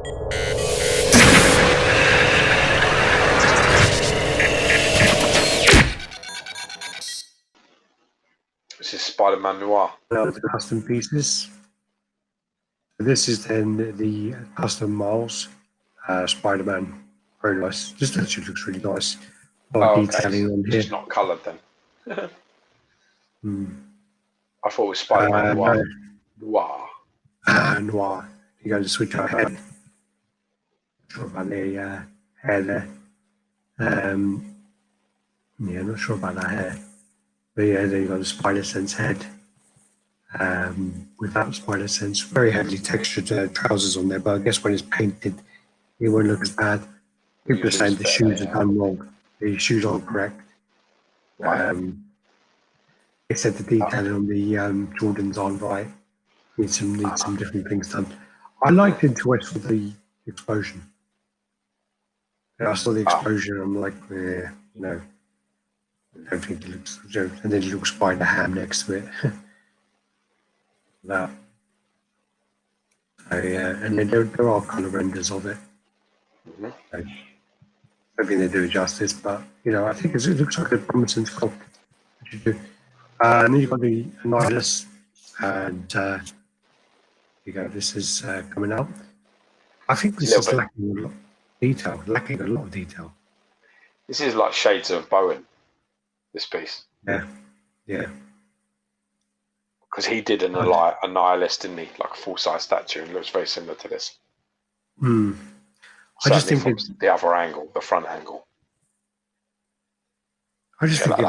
This is Spider-Man Noir. The custom pieces. This is then the custom Miles Spider-Man. Very nice. This actually looks really nice. Detailing on here. It's not coloured then. I thought it was Spider-Man Noir. Noir. Noir. You go to switch our head. Not sure about the hair there. Yeah, not sure about that hair. But yeah, then you got the Spider Sense head. Without Spider Sense, very heavily textured trousers on there, but I guess when it's painted, it won't look as bad. People are saying the shoes are done wrong. The shoes aren't correct. They said the detailing on the Jordans aren't right. Need some different things done. I liked it until I saw the explosion. Yeah, I saw the explosion. I'm like, yeah, no, I don't think it looks. And then it looks Spider Ham next to it. That. So, yeah, and then there are colour renders of it. So, I don't think they do it justice, but I think it looks like a promising sculpt. And then you've got the Annihilus, and you go. This is coming out. I think this is lacking a lot of detail. This is like shades of Bowen. This piece. Yeah. Because he did an Annihilus, didn't he? Like a full-size statue, and looks very similar to this. I just think from the other angle, the front angle. I just think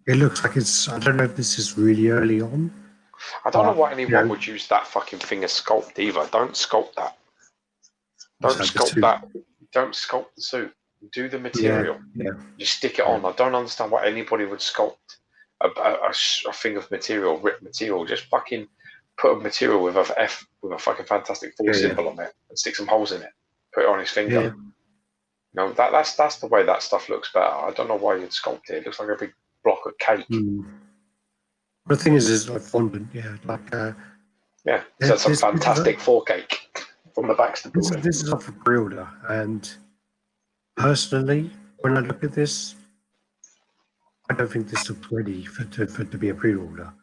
it looks like it's. I don't know if this is really early on. I don't know why anyone would use that fucking thing as sculpt either. Don't sculpt that. Don't sculpt that. Don't sculpt the suit. Do the material. Yeah. You stick it on. I don't understand why anybody would sculpt a thing of material, ripped material. Just fucking put a material with a fucking Fantastic Four symbol on it and stick some holes in it. Put it on his finger. That's the way that stuff looks better. I don't know why you'd sculpt it. It looks like a big block of cake. The thing is like fondant, It's some Fantastic Four cake from the Baxter building. This is off a pre-order, and personally, when I look at this, I don't think this looks ready for to be a pre-order.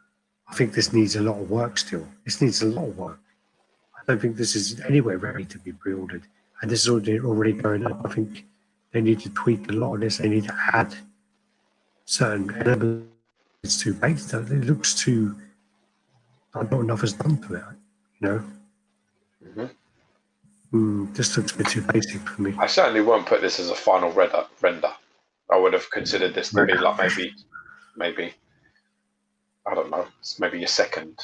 I think this needs a lot of work still. This needs a lot of work. I don't think this is anywhere ready to be pre-ordered. And this is already going up. I think they need to tweak a lot of this. They need to add certain elements to base. It looks too. Not enough is done to it. This looks a bit too basic for me. I certainly won't put this as a final render. I would have considered this to be like maybe I don't know, it's maybe your second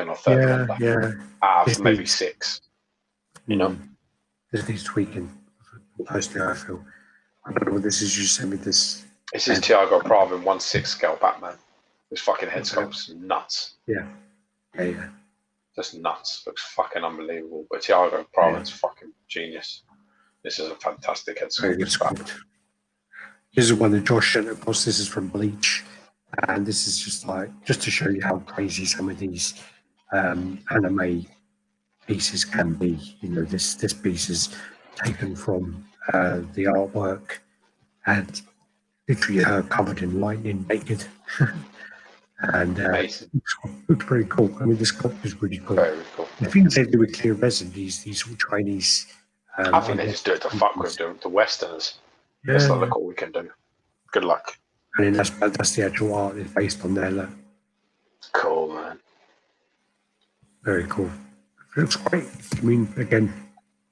or third render. Out of maybe 6. This needs tweaking. Personally, I feel. I don't know what this is. You sent me this. This is Tiago Prava in 1/6 scale Batman. This fucking head sculpt's nuts. Yeah. Just nuts. Looks fucking unbelievable. But Tiago Prava's fucking genius. This is a fantastic head sculpt. This is one that Josh sent across. This is from Bleach. And this is just to show you how crazy some of these anime pieces can be. This piece is taken from the artwork and literally covered in lightning, naked. And looks pretty cool. I mean, this sculpt is really cool. Very cool. The things they do with clear resin, these Chinese. I think they just do it to fuck with the Westerners. Let's look what we can do. Good luck. And then that's the actual art is based on there. Look. Cool, man. Very cool. It looks great. I mean, again,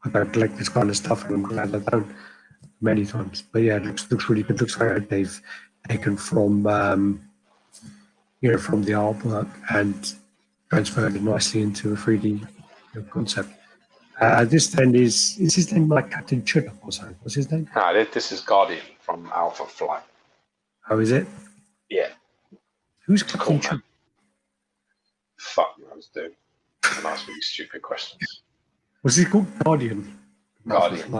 I don't collect this kind of stuff, and I'm glad I don't many times. But yeah, it looks really good. Looks like they've taken from from the artwork and transferred it nicely into a 3D concept. This then is his name like Captain Chudder or something? What's his name? This is Guardian from Alpha Flight. Oh, is it? Yeah. Who's Captain Chudder? Fuck knows, dude. Don't ask me these stupid questions. Was he called Guardian? Guardian.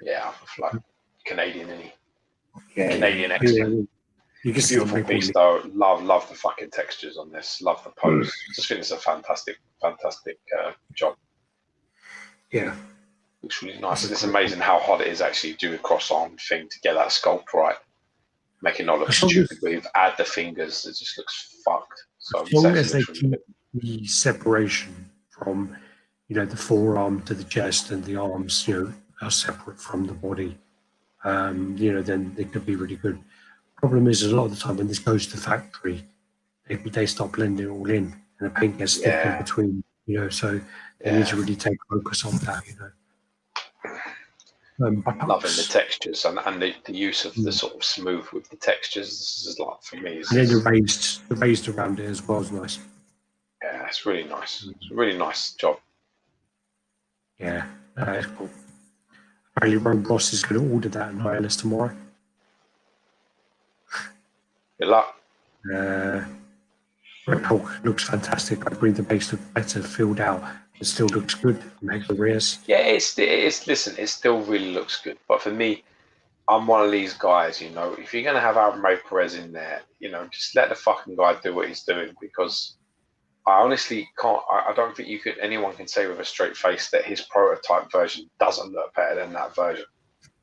Yeah, Alpha Flight. Canadian, isn't he? Yeah. Canadian X-Men. Beautiful piece though. Love the fucking textures on this. Love the pose. Just think it's a fantastic job. Yeah. Looks really nice. It's amazing how hard it is actually to do a cross-arm thing to get that sculpt right. Make it not look stupid, but if you add the fingers, it just looks fucked. So as long as they keep the separation from, the forearm to the chest and the arms, are separate from the body, then they could be really good. Problem is, a lot of the time when this goes to the factory, they start blending it all in, and the paint gets thick in between, so they need to really take focus on that, Loving the textures and the use of the sort of smooth with the textures. This is like, for me, and then the raised around it as well is nice. Yeah, it's really nice. It's a really nice job. Yeah, it's cool. Apparently, Ron Ross is going to order that in Nihilus tomorrow. Good luck. Red Hulk looks fantastic. I believe the base looks better filled out. It still looks good. Make the rears. Yeah, listen, it still really looks good. But for me, I'm one of these guys, if you're going to have Alvaro Perez in there, just let the fucking guy do what he's doing, because I honestly can't, I don't think anyone can say with a straight face that his prototype version doesn't look better than that version.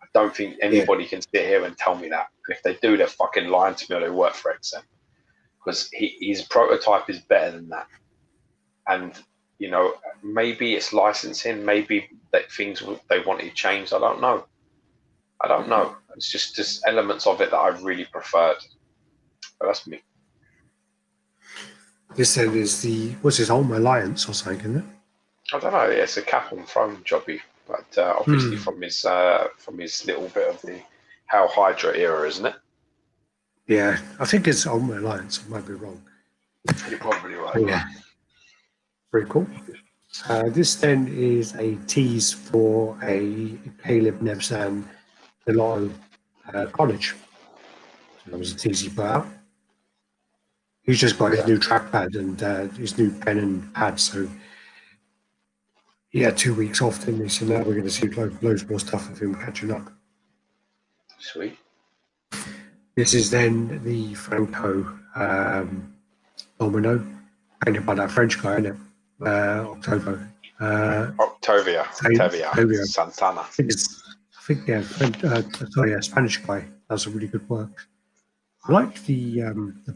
I don't think anybody can sit here and tell me that. And if they do, they're fucking lying to me or they work for XM. Because his prototype is better than that. And, maybe it's licensing, maybe that things they wanted changed. I don't know. It's just elements of it that I really preferred. But that's me. This then is what's his Ultimate Alliance or something, isn't it? I don't know. It's a cap and throne jobby, but obviously from his little bit of the Hell Hydra era, isn't it? Yeah, I think it's Ultimate Alliance. I might be wrong. You're probably right. Oh, yeah, very cool. This then is a tease for a Caleb Nevzan Delano college. So that was a tease he put out. He's just got his new trackpad and his new pen and pad, so he had 2 weeks off, didn't he? So now we're going to see loads more stuff of him catching up. Sweet. This is then the Franco Domino, painted by that French guy, isn't it? Octavia Santana. Spanish guy. That's a really good work. I like the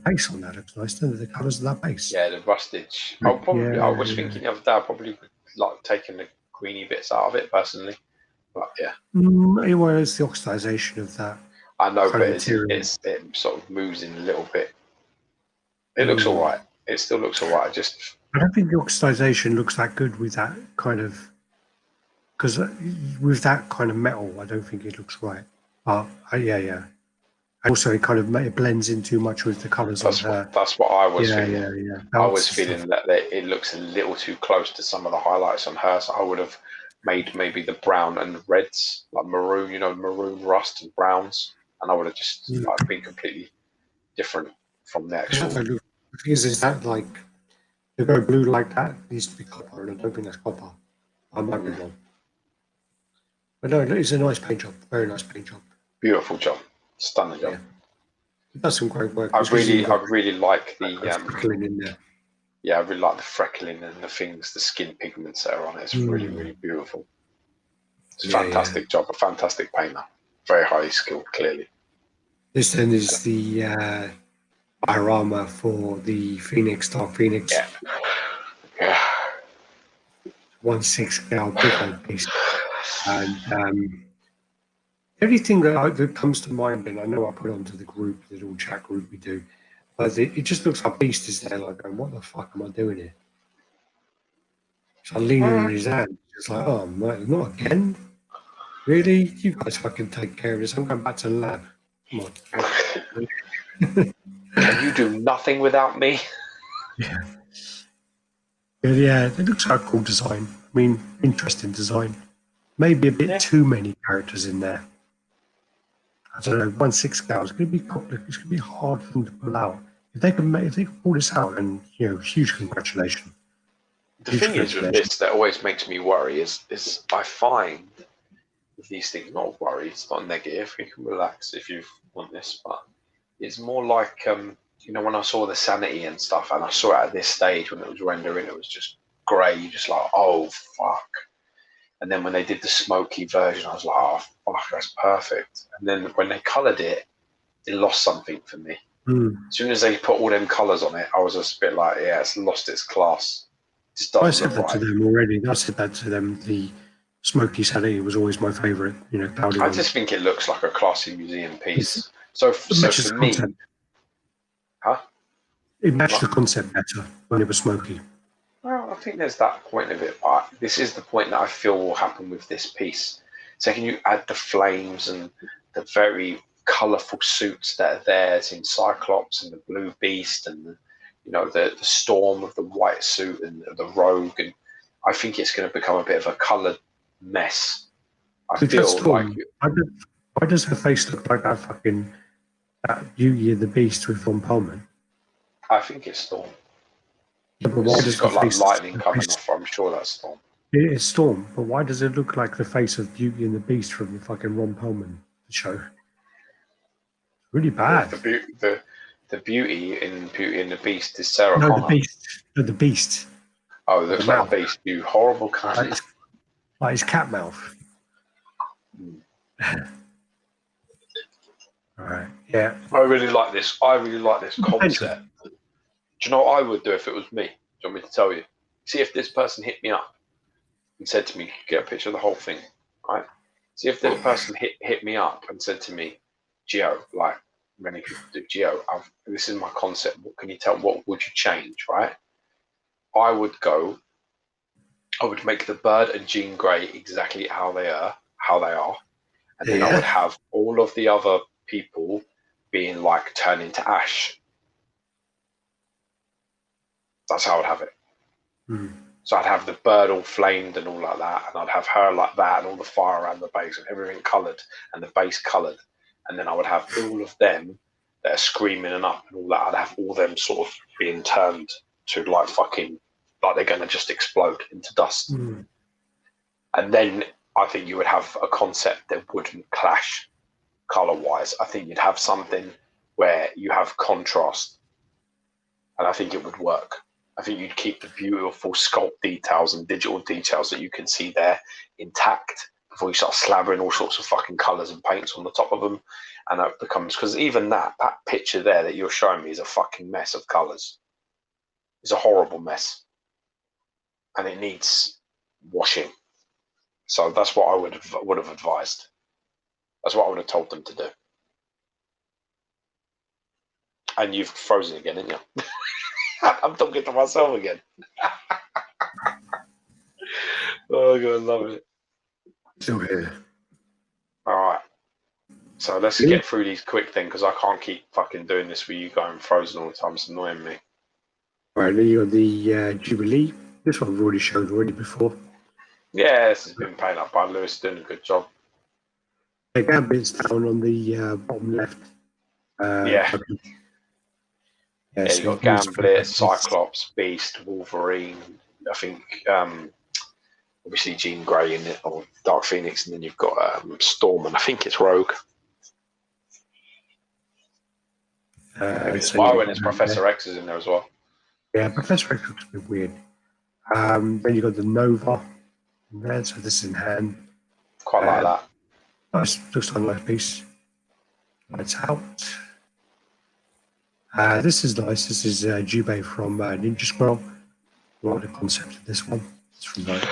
base on that. Looks nice. The colours of that base. Yeah, the rustage. I was thinking the other day I probably like taking the greeny bits out of it personally, but yeah. Well, it's the oxidization of that. I know, but it sort of moves in a little bit. It looks all right. It still looks all right. I don't think the oxidization looks that good with that kind of, because with that kind of metal, I don't think it looks right. But yeah. Also, it blends in too much with the colours on her. That's what I was feeling. Yeah. I was feeling that it looks a little too close to some of the highlights on her, so I would have made maybe the brown and reds, like maroon, maroon rust and browns, and I would have just been completely different from the actual. The thing is that like to go blue like that needs to be copper, and I don't think that's copper. I might be wrong. But no, it's a nice paint job. Very nice paint job. Beautiful job. Stunning job. Yeah. It does some great work. I really like the freckling in there. Yeah, I really like the freckling and the things, the skin pigments that are on it. It's really, really beautiful. It's a fantastic job, a fantastic painter. Very highly skilled, clearly. This then is the diorama for the Dark Phoenix. Yeah. 1/6 scale big piece. And everything that comes to mind, and I know I put onto the group, the little chat group we do, but it just looks like Beast is there, like going, what the fuck am I doing here? So I'm leaning on his hand, just like, oh, not again? Really? You guys fucking take care of this. I'm going back to the lab. Come on. Can you do nothing without me? Yeah. Yeah, it looks like a cool design. I mean, interesting design. Maybe a bit too many characters in there. I don't know, 1/6 scale. It's going to be a hard thing to pull out. If they can pull this out, and huge congratulations. The thing is with this that always makes me worry is I find with these things, not worry, it's not negative. You can relax if you want this, but it's more like when I saw the sanity and stuff, and I saw it at this stage when it was rendering, it was just grey, just like, oh fuck. And then when they did the smoky version, I was like, oh, fuck, that's perfect. And then when they coloured it, it lost something for me. As soon as they put all them colours on it, I was just a bit like, yeah, it's lost its class. It just doesn't I said look that right. to them already. I said that to them. The smoky Saturday was always my favourite. You know, clouding I on. just think it looks like a classy museum piece. So It matches for the me, concept. huh? It matched the concept better when it was smoky. Well, I think there's that point of it, but this is the point that I feel will happen with this piece. So can you add the flames and the very colourful suits that are there in Cyclops and the Blue Beast and the Storm of the white suit and the Rogue, and I think it's going to become a bit of a coloured mess. I feel like Why does her face look like that Beauty and the Beast with Von Pullman? I think it's Storm. Yeah, but why She's does got like lightning coming off. I'm sure that's Storm. It is Storm, but why does it look like the face of Beauty and the Beast from the fucking Ron Perlman show? Really bad. The beauty in Beauty and the Beast is Sarah No, Connor. the Beast. No, the Beast. Oh, it looks like a beast, you horrible cunt. Like his cat mouth. All right. Yeah. I really like this concept. Do you know what I would do if it was me? Do you want me to tell you? See if this person hit me up and said to me, get a picture of the whole thing, right? See if this person hit me up and said to me, Gio, like many people do, Gio, this is my concept. What can you tell? What would you change, right? I would make the Bird and Jean Grey exactly how they are, and then I would have all of the other people being like turn into ash. That's how I'd have it. So I'd have the bird all flamed and all like that, and I'd have her like that, and all the fire around the base and everything coloured, and the base coloured, and then I would have all of them that are screaming and up and all that. I'd have all them sort of being turned to like fucking like they're going to just explode into dust. And then I think you would have a concept that wouldn't clash color wise. I think you'd have something where you have contrast, and I think it would work. I think you'd keep the beautiful sculpt details and digital details that you can see there intact before you start slathering all sorts of fucking colors and paints on the top of them. And that becomes, because even that picture there that you're showing me is a fucking mess of colors. It's a horrible mess, and it needs washing. So that's what I would have advised. That's what I would have told them to do. And you've frozen again, didn't you? I'm talking to myself again. Oh, God, I love it. Still here. All right. So let's get through these quick then, because I can't keep fucking doing this with you going frozen all the time. It's annoying me. All right, then you got the Jubilee. This one I've already showed before. Yeah, this has been painted up by Lewis, doing a good job. The Gambit's down on the bottom left. Yeah, so you got Gambit, Cyclops, Beast, Wolverine. I think obviously Jean Grey in it, or Dark Phoenix, and then you've got Storm, and I think it's Rogue. When it's Professor X is in there as well. Yeah, Professor X looks a bit weird. Then you've got the Nova in there, so this is in hand. Quite like that. Nice, looks like a nice piece. Lights out. This is nice. This is Jubei from Ninja Scroll. I like the concept of this one. It's from the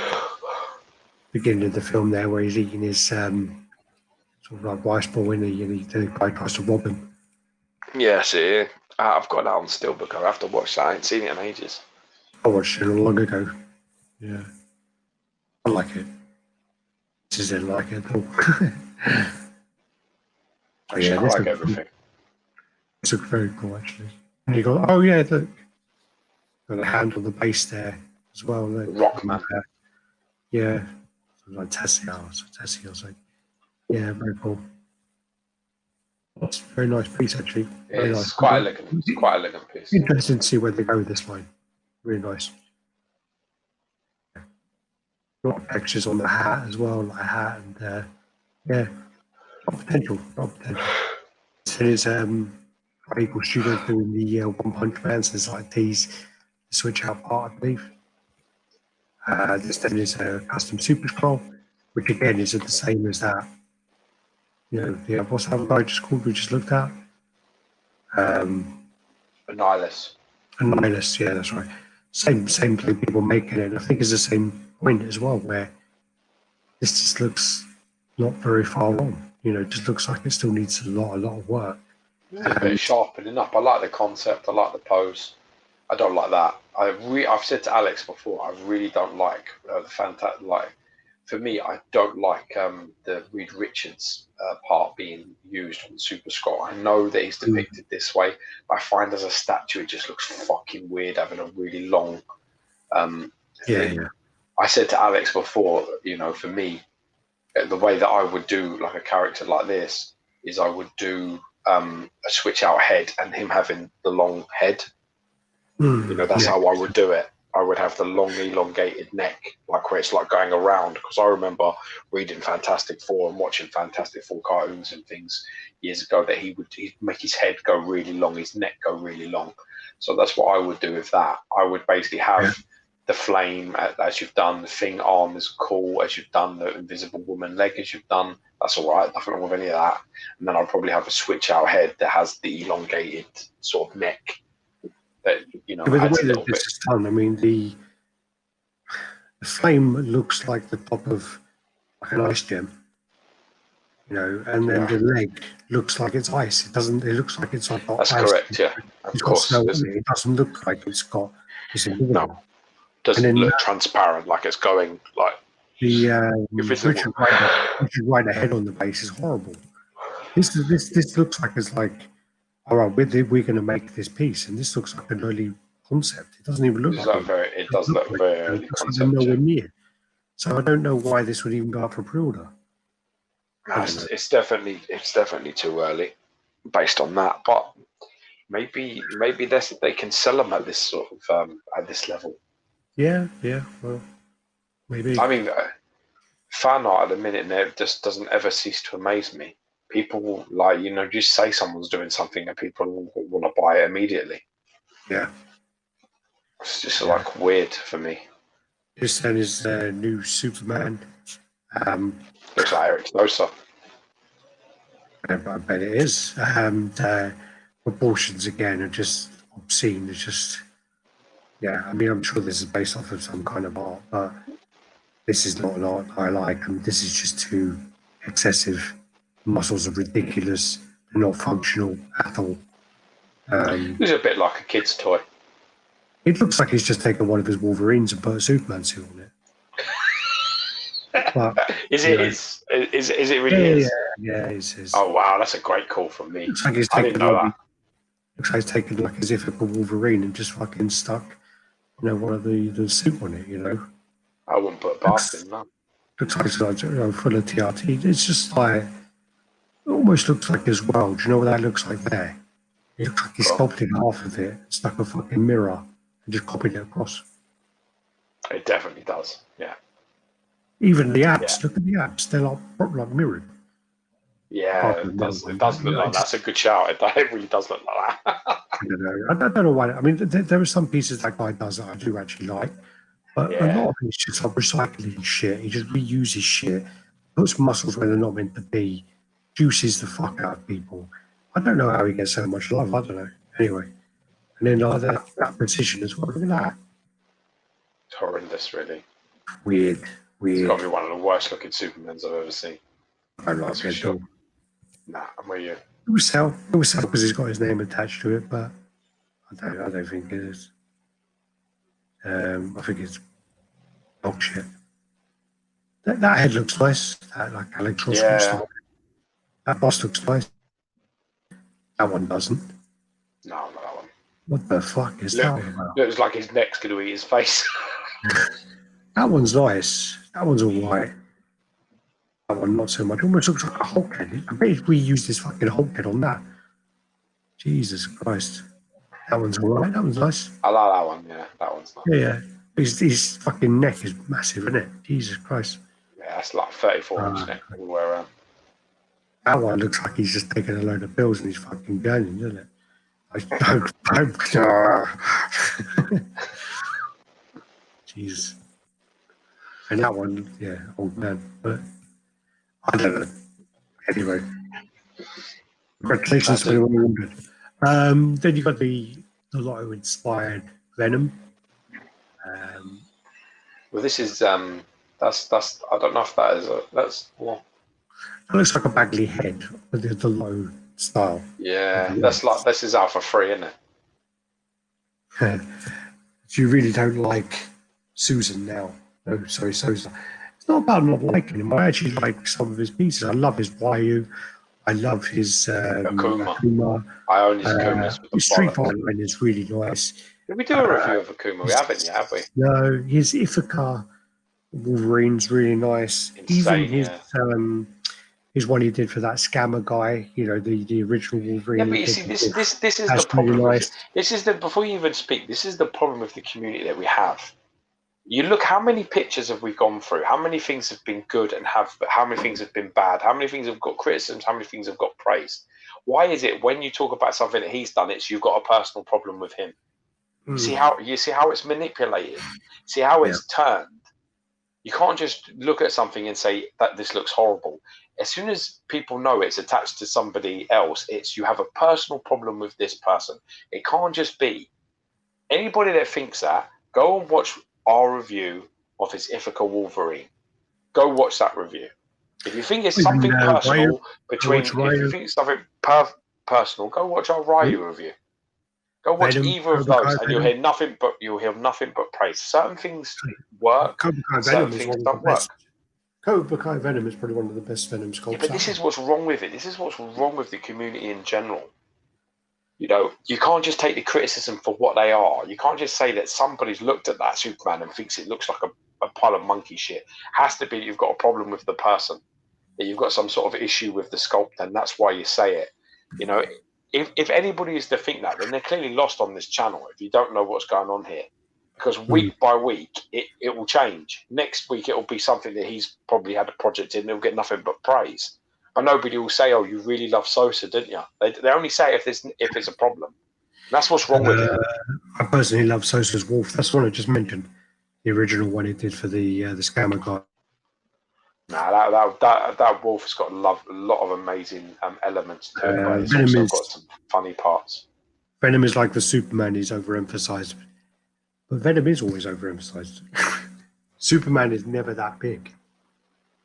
beginning of the film there, where he's eating his sort of like rice ball, and the guy tries to rob him. Yeah, see, I've got that on Steelbook. I have to watch that. I ain't seen it in ages. I watched it long ago. Yeah, I like it. This didn't like it at all. Actually, I like everything. This looks very cool, actually. And you go, oh yeah, look, got a hand on the base there as well. Look. Rockman. Yeah, like Tessio. Like, yeah, very cool. It's a very nice piece, actually. It's nice. Quite elegant. It's quite an elegant piece. Interesting to see where they go with this line. Really nice. A lot of textures on the hat as well, like a hat, and yeah, lot of potential. So it's Equal Studios doing the One Punch Man, so there's like these switch out part, I believe. This then is a custom Super Scroll. which again isn't the same as that. You know, yeah, what's that guy just called we just looked at? Annihilus. Annihilus, yeah, that's right. Same thing people making it. I think it's the same point as well, where this just looks not very far on. You know, it just looks like it still needs a lot of work. A bit of sharpening up. I like the concept. I like the pose. I don't like that. I've said to Alex before, I really don't like the fantastic. Like, for me, I don't like the Reed Richards part being used on Super Scott. I know that he's depicted this way, but I find as a statue, it just looks fucking weird having a really long thing. Yeah. I said to Alex before, you know, for me, the way that I would do like a character like this is I would do a switch out head and him having the long head. You know, that's how I would do it. I would have the long elongated neck, like where it's like going around. Because I remember reading Fantastic Four and watching Fantastic Four cartoons and things years ago that he'd make his head go really long, his neck go really long. So that's what I would do with that. I would basically have the flame as you've done, the thing arm is cool as you've done, the invisible woman leg as you've done. That's all right, nothing wrong with any of that. And then I'll probably have a switch out head that has the elongated sort of neck. That, you know, the way adds a that little this bit. is done, I mean, the flame looks like the top of like an ice gem, you know, and then the leg looks like it's ice. It doesn't. It looks like it's like got That's ice. correct, yeah. Of It's got course. snow in it. It doesn't look like it's got. It's invisible. No, doesn't look transparent, like it's going like the invisible. Richard Rider head on the base is horrible. This looks like it's like, all right, we're going to make this piece, and this looks like an early concept. It doesn't even look like it does look very early concept. Nowhere near. So I don't know why this would even go up for pre-order. No, it's definitely too early, based on that. But maybe they can sell them at this sort of at this level. Yeah. Well, maybe. I mean, fan art at the minute there just doesn't ever cease to amaze me. People will, like, you know, just say someone's doing something and people want to buy it immediately. Yeah. It's just like weird for me. This then is new Superman. Looks like Eric Nosa. I bet it is. And proportions again are just obscene. It's just, yeah. I mean, I'm sure this is based off of some kind of art, but this is not an art I like. I mean, this is just too excessive. Muscles are ridiculous. They're not functional at all. It's a bit like a kid's toy. It looks like he's just taken one of his Wolverines and put a Superman suit on it. But, is it really? Yeah, it is. Oh wow, that's a great call from me. Looks like he's I didn't know that. Looks like he's taken like as if it were Wolverine and just fucking stuck, you know, one of the suit on it. You know. I wouldn't put a past him. No. Looks like it's like, you know, full of TRT. It's just like, it almost looks like as well. Do you know what that looks like there? It looks like he sculpted half of it, stuck a fucking mirror, and just copied it across. It definitely does. Yeah. Even the apps, look at the apps. They're like mirrored. Yeah, it does look like that's a good shout. It really does look like that. I don't know why. I mean, there are some pieces that guy does that I do actually like, but a lot of it's just like recycling shit. He just reuses shit, puts muscles where they're not meant to be, juices the fuck out of people. I don't know how he gets so much love. I don't know. Anyway, and then that precision as well. Look at that. It's horrendous, really. Weird. It's got to be one of the worst looking Supermans I've ever seen. I like it. Sure. Nah, I'm with you. It was sell because he's got his name attached to it, but I don't think it is. I think it's dog shit. That head looks nice. That like Alex Ross looks like. That boss looks nice. That one doesn't. No, not that one. What the fuck is that one about? Looks like his neck's going to eat his face. That one's nice. That one's all right. That one not so much. It almost looks like a Hulk head. I bet if we used this fucking Hulk head on that. Jesus Christ. That one's all right. That one's nice. I like that one, yeah. That one's nice. Yeah. His fucking neck is massive, isn't it? Jesus Christ. Yeah, that's like 34-inch neck all the way around. That one looks like he's just taking a load of pills and he's fucking going, doesn't it? Like, Jeez. And that one, yeah, old man. But I don't know. Anyway, congratulations to anyone who ordered. Then you got the Lotto-inspired Venom. Well, this is that's I don't know if that is that's well, It looks like a Bagley head with the low style. yeah, that's like this is Alpha 3, isn't it? You really don't like Susan now. No, sorry, Sosa. It's not about not liking him. I actually like some of his pieces. I love his Ryu. I love his Akuma. I own his Akumas with the His Street bollocks. Fighter line is really nice. Did we do a review of Akuma? We haven't yet, have we? No, his Ithaca Wolverine's really nice. Insane, Even his one he did for that scammer guy, you know, the original Wolverine. Yeah, but you see, this is the problem. This is the before you even speak. This is the problem with the community that we have. You look, how many pictures have we gone through? How many things have been good and how many things have been bad? How many things have got criticisms? How many things have got praise? Why is it when you talk about something that he's done, you've got a personal problem with him? See how it's manipulated. See how it's turned. You can't just look at something and say that this looks horrible. As soon as people know it's attached to somebody else, it's you have a personal problem with this person. It can't just be anybody that thinks that. Go and watch our review of his Ithaca Wolverine. Go watch that review. If you think it's something personal if you think it's something personal, go watch our Ryu review. Go watch either of those, and you'll hear nothing but praise. Certain things work, certain things don't work. Cobra Kai Venom is probably one of the best Venom sculpts. Yeah, but this is what's wrong with it. This is what's wrong with the community in general. You know, you can't just take the criticism for what they are. You can't just say that somebody's looked at that Superman and thinks it looks like a pile of monkey shit. It has to be you've got a problem with the person, that you've got some sort of issue with the sculpt, and that's why you say it. You know, if anybody is to think that, then they're clearly lost on this channel if you don't know what's going on here. Because week by week, it will change. Next week, it will be something that he's probably had a project in and he'll get nothing but praise. And nobody will say, oh, you really love Sosa, didn't you? They only say it if it's a problem. And that's what's wrong with it. I personally love Sosa's Wolf. That's what I just mentioned. The original one he did for the scammer guy. Nah, that wolf has got a lot of amazing elements to it, but it's also got some funny parts. Venom is like the Superman, he's overemphasized. But Venom is always overemphasized. Superman is never that big.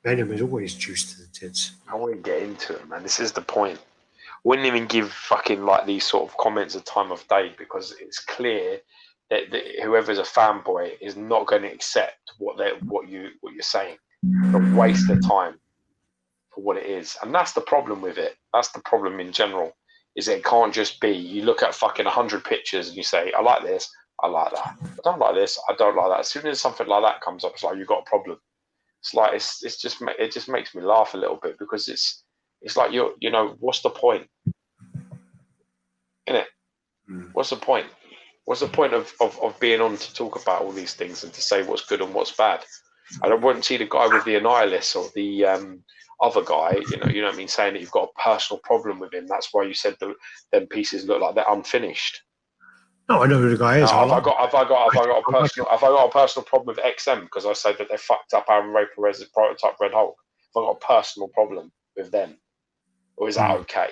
Venom is always juiced to the tits. I wouldn't get into it, man. This is the point. Wouldn't even give fucking like these sort of comments a time of day because it's clear that whoever's a fanboy is not going to accept what you're saying. A waste of time for what it is, and that's the problem with it. That's the problem in general. Is it can't just be you look at fucking 100 pictures and you say I like this, I like that, I don't like this, I don't like that. As soon as something like that comes up, it's like you've got a problem. It's like it just makes me laugh a little bit because it's like you know what's the point, innit? What's the point? What's the point of being on to talk about all these things and to say what's good and what's bad? I don't want to see the guy with the Annihilus or the other guy, you know what I mean, saying that you've got a personal problem with him. That's why you said them pieces look like they're unfinished. No, I know who the guy is. Have I got a personal problem with XM because I say that they fucked up Aaron Ray Perez's prototype Red Hulk? Have I got a personal problem with them, or is that okay?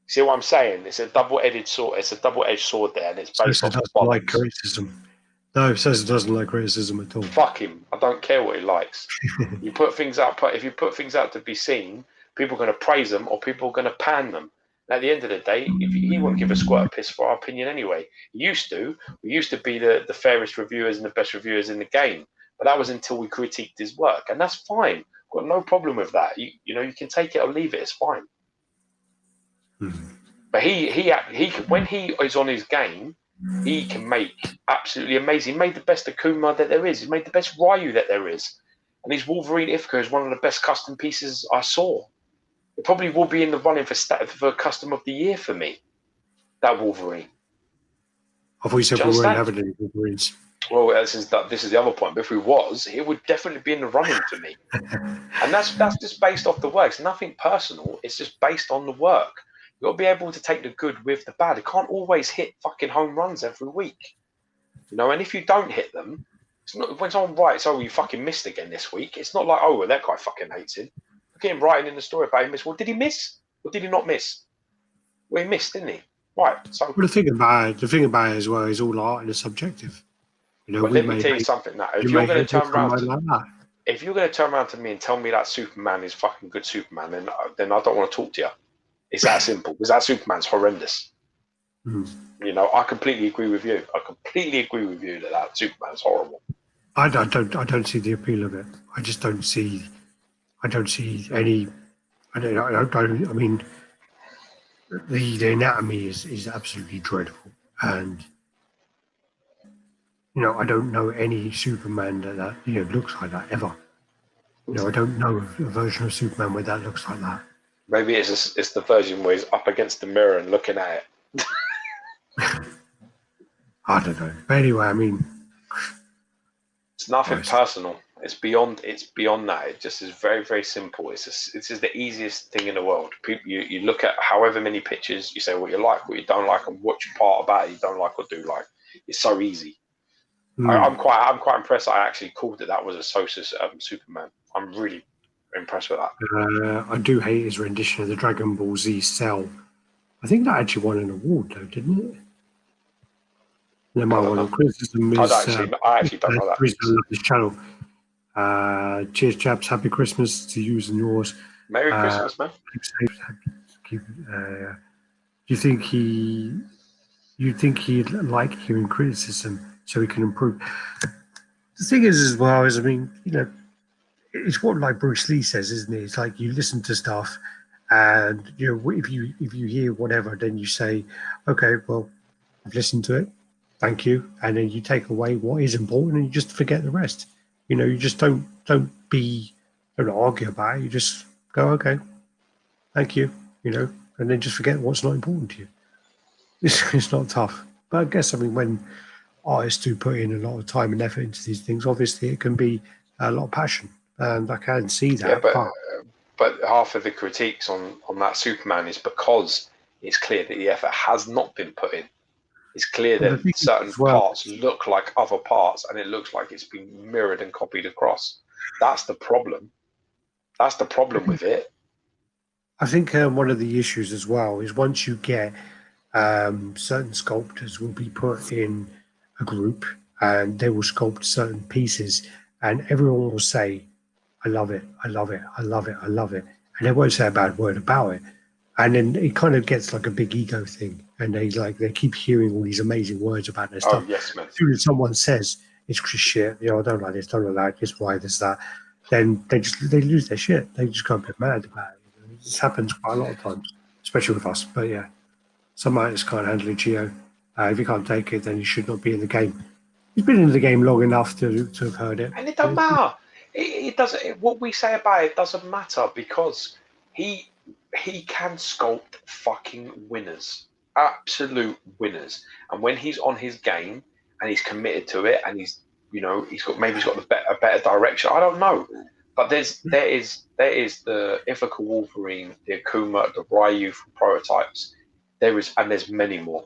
See what I'm saying? It's a double-edged sword. It's a double-edged sword there, and it's based on like criticism. No, Cesar doesn't like criticism at all. Fuck him. I don't care what he likes. You put things out. If you put things out to be seen, people are going to praise them or people are going to pan them. And at the end of the day, he won't give a squirt of piss for our opinion anyway. We used to be the fairest reviewers and the best reviewers in the game. But that was until we critiqued his work. And that's fine. I've got no problem with that. You know, you can take it or leave it. It's fine. But he when he is on his game, he can make absolutely amazing. He made the best Akuma that there is. He made the best Ryu that there is. And his Wolverine Ithaca is one of the best custom pieces I saw. It probably will be in the running for custom of the year for me, that Wolverine. I thought you said we weren't having any Wolverines. Well, this is the other point. But if we was, it would definitely be in the running for me. And that's just based off the work. It's nothing personal. It's just based on the work. You've got to be able to take the good with the bad. It can't always hit fucking home runs every week. You know, and if you don't hit them, It's not, when someone writes, "Oh, you fucking missed again this week," it's not like, "Oh, well, that guy fucking hates him." Look at him writing in the story about him miss. Well, did he miss or did he not miss? Well, he missed, didn't he? Right. So, Well, the thing about it as well is all art and it's subjective. You know, well, let me tell you something. Now, you if you're may going to hate turn around someone like that. if you're going to turn around to me and tell me that Superman is fucking good Superman, then I don't want to talk to you. It's that simple. Because that Superman's horrendous. Mm. You know, I completely agree with you. I completely agree with you that Superman's horrible. I don't see the appeal of it. I just don't see. I don't see any. I mean, the anatomy is absolutely dreadful, and you know, I don't know any Superman that you know looks like that ever. You know, I don't know a version of Superman where that looks like that. Maybe it's the version where he's up against the mirror and looking at it. I don't know. But anyway, I mean, It's nothing personal. It's beyond that. It just is very, very simple. It's the easiest thing in the world. People, you look at however many pictures, you say what you like, what you don't like, and which part about it you don't like or do like. It's so easy. I'm quite impressed. I actually called it that was a Sosa Superman. I'm really impressed with that. I do hate his rendition of the Dragon Ball Z Cell. I think that actually won an award, though, didn't it? No, my one criticism is I actually don't know that. The reason I love this channel. Cheers, chaps. Happy Christmas to you and yours. Merry Christmas, man. Keep safe. Do you think he'd like hearing criticism so he can improve? The thing is, as well, is I mean, you know, it's what like Bruce Lee says, isn't it? It's like you listen to stuff, and you know, if you hear whatever, then you say, okay, well, I've listened to it. Thank you, and then you take away what is important, and you just forget the rest. You know, you just don't argue about it. You just go, okay, thank you, you know, and then just forget what's not important to you. It's not tough, but I guess I mean when artists do put in a lot of time and effort into these things, obviously it can be a lot of passion, and I can see that. Yeah, but half of the critiques on that Superman is because it's clear that the effort has not been put in. It's clear that certain parts look like other parts, and it looks like it's been mirrored and copied across. That's the problem. That's the problem with it. I think one of the issues as well is once you get certain sculptors will be put in a group and they will sculpt certain pieces, and everyone will say, I love it, I love it, I love it, I love it. And they won't say a bad word about it. And then it kind of gets like a big ego thing, and they keep hearing all these amazing words about their stuff. Oh yes, man. As soon as someone says it's shit, you know, I don't like this, don't like this, why this, that, then they lose their shit. They just go a bit mad about it. This happens quite a lot of times, especially with us. But yeah, some artists can't handle it, Gio. If you can't take it, then you should not be in the game. He's been in the game long enough to have heard it. And it don't matter. It doesn't. What we say about it doesn't matter because he can sculpt fucking winners, absolute winners. And when he's on his game and he's committed to it, and he's got a better direction. I don't know, but there is the Ithaca Wolverine, the Akuma, the Ryu from prototypes. There's many more.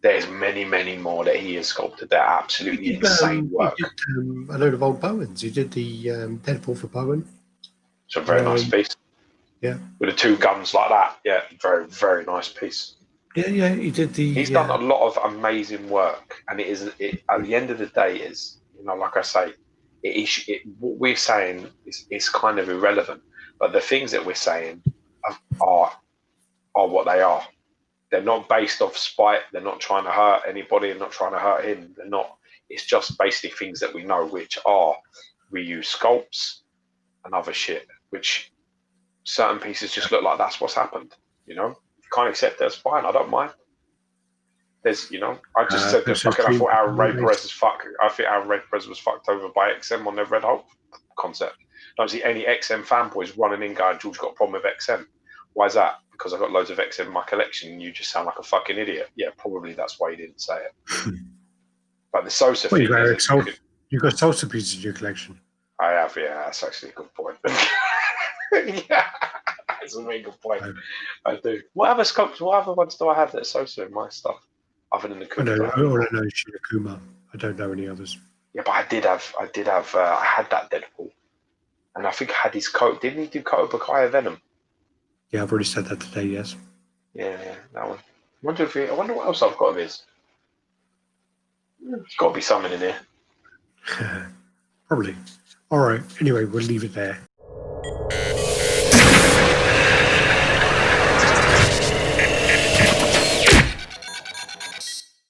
There's many, many more that he has sculpted. They're absolutely insane work. He did a load of old Bowens. He did the Deadpool for Bowen. It's a very nice piece. Yeah. With the two guns like that. Yeah, very, very nice piece. Yeah, he did the... He's done a lot of amazing work. And at the end of the day is, like I say, what we're saying is kind of irrelevant. But the things that we're saying are what they are. They're not based off spite. They're not trying to hurt anybody. They're not trying to hurt him. They're not. It's just basically things that we know, which are reuse sculpts and other shit, which certain pieces just look like that's what's happened. You know, if you can't accept that's fine. I don't mind. There's, I just said that fucking. I thought Aaron Ray Perez was fucked. I think Aaron Ray Perez was fucked over by XM on their Red Hulk concept. Don't see any XM fanboys running in going, George got a problem with XM. Why is that? Because I've got loads of XM in my collection and you just sound like a fucking idiot. Yeah, probably that's why you didn't say it. But the Sosa thing... You've got Sosa pieces in your collection. I have, yeah. That's actually a good point. Yeah, that's a very good point. I do. What other ones do I have that are Sosa in my stuff? Other than the Kuma? All I know is Shirokuma. I don't know any others. Yeah, but I had that Deadpool, and I think I had his coat. Didn't he do Cobra Kai Venom? Yeah, I've already said that today. Yes. Yeah, that one. I wonder what else I've got of his. There's got to be something in here. Probably. All right. Anyway, we'll leave it there.